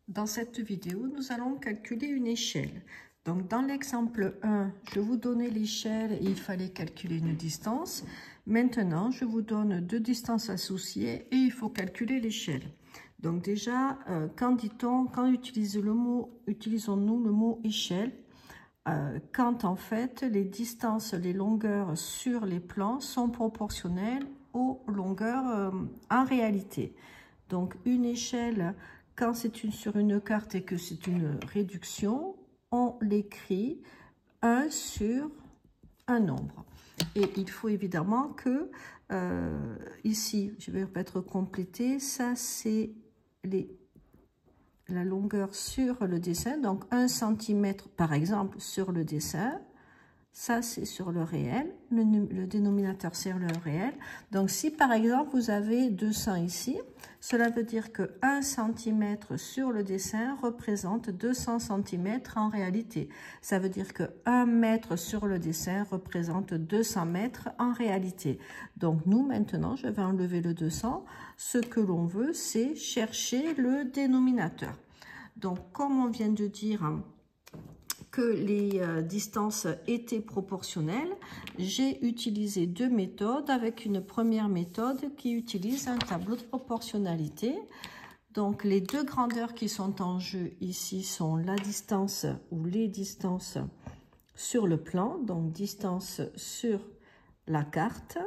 Dans cette vidéo, nous allons calculer une échelle. Donc, dans l'exemple 1, je vous donnais l'échelle et il fallait calculer une distance. Maintenant, je vous donne deux distances associées et il faut calculer l'échelle. Donc déjà, quand utilisons-nous le mot échelle quand en fait les distances, les longueurs sur les plans sont proportionnelles aux longueurs en réalité. Donc une échelle, quand c'est sur une carte et que c'est une réduction, on l'écrit 1 sur un nombre. Et il faut évidemment que, ici, je vais peut-être compléter, ça c'est la longueur sur le dessin, donc 1 cm par exemple sur le dessin, ça c'est sur le réel, le dénominateur c'est le réel. Donc si par exemple vous avez 200 ici, cela veut dire que 1 cm sur le dessin représente 200 cm en réalité. Ça veut dire que 1 mètre sur le dessin représente 200 mètres en réalité. Donc nous maintenant, je vais enlever le 200. Ce que l'on veut, c'est chercher le dénominateur. Donc comme on vient de dire que les distances étaient proportionnelles, j'ai utilisé deux méthodes avec une première méthode qui utilise un tableau de proportionnalité. Donc les deux grandeurs qui sont en jeu ici sont la distance ou les distances sur le plan, donc distance sur la carte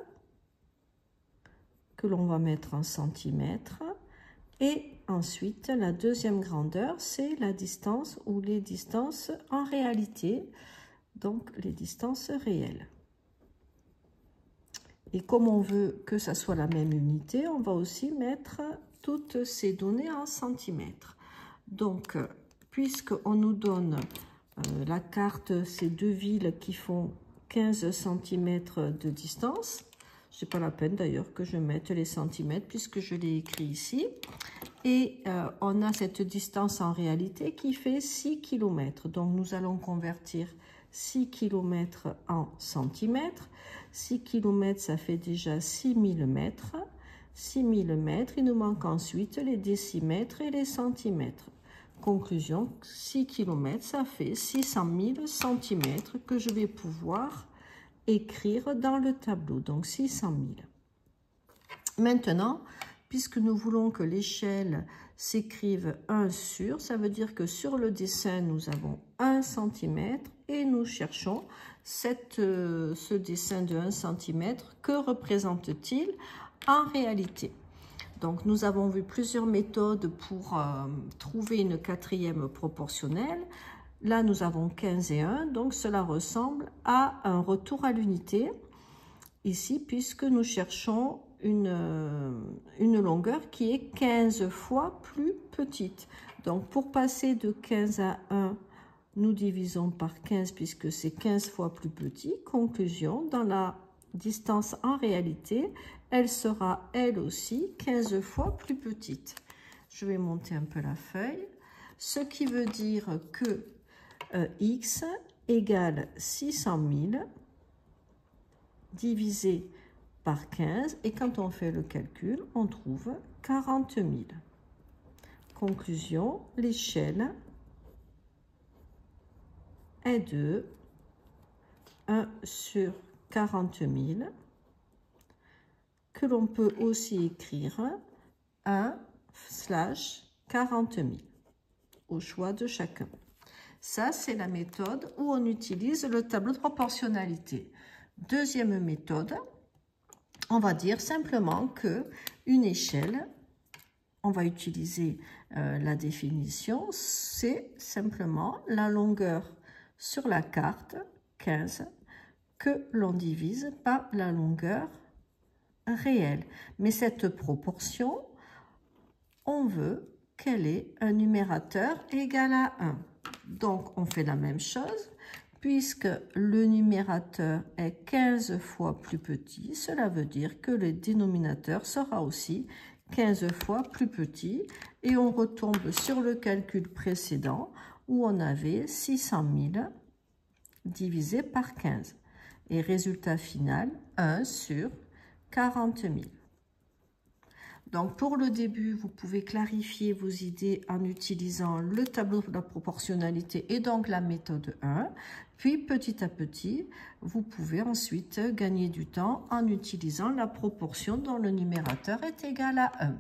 que l'on va mettre en centimètres. Et ensuite, la deuxième grandeur, c'est la distance ou les distances en réalité, donc les distances réelles. Et comme on veut que ça soit la même unité, on va aussi mettre toutes ces données en centimètres. Donc, puisqu'on nous donne la carte, ces deux villes qui font 15 cm de distance, c'est pas la peine d'ailleurs que je mette les centimètres puisque je l'ai écrit ici. Et on a cette distance en réalité qui fait 6 km. Donc nous allons convertir 6 km en centimètres. 6 km, ça fait déjà 6000 mètres. 6000 mètres, il nous manque ensuite les décimètres et les centimètres. Conclusion, 6 km, ça fait 600 000 centimètres que je vais pouvoir écrire dans le tableau, donc 600 000. Maintenant, puisque nous voulons que l'échelle s'écrive 1 sur, ça veut dire que sur le dessin, nous avons 1 cm et nous cherchons ce dessin de 1 cm. Que représente-t-il en réalité? Donc, nous avons vu plusieurs méthodes pour trouver une quatrième proportionnelle. Là, nous avons 15 et 1, donc cela ressemble à un retour à l'unité, ici, puisque nous cherchons une longueur qui est 15 fois plus petite. Donc, pour passer de 15 à 1, nous divisons par 15, puisque c'est 15 fois plus petit. Conclusion, dans la distance en réalité, elle sera, elle aussi, 15 fois plus petite. Je vais monter un peu la feuille, ce qui veut dire que x égale 600 000 divisé par 15 et quand on fait le calcul, on trouve 40 000. Conclusion, l'échelle est de 1 sur 40 000 que l'on peut aussi écrire 1/40 000 au choix de chacun. Ça, c'est la méthode où on utilise le tableau de proportionnalité. Deuxième méthode, on va dire simplement que une échelle, on va utiliser la définition, c'est simplement la longueur sur la carte, 15, que l'on divise par la longueur réelle. Mais cette proportion, on veut qu'elle ait un numérateur égal à 1. Donc, on fait la même chose. Puisque le numérateur est 15 fois plus petit, cela veut dire que le dénominateur sera aussi 15 fois plus petit. Et on retombe sur le calcul précédent où on avait 600 000 divisé par 15. Et résultat final, 1 sur 40 000. Donc, pour le début, vous pouvez clarifier vos idées en utilisant le tableau de la proportionnalité et donc la méthode 1. Puis, petit à petit, vous pouvez ensuite gagner du temps en utilisant la proportion dont le numérateur est égal à 1.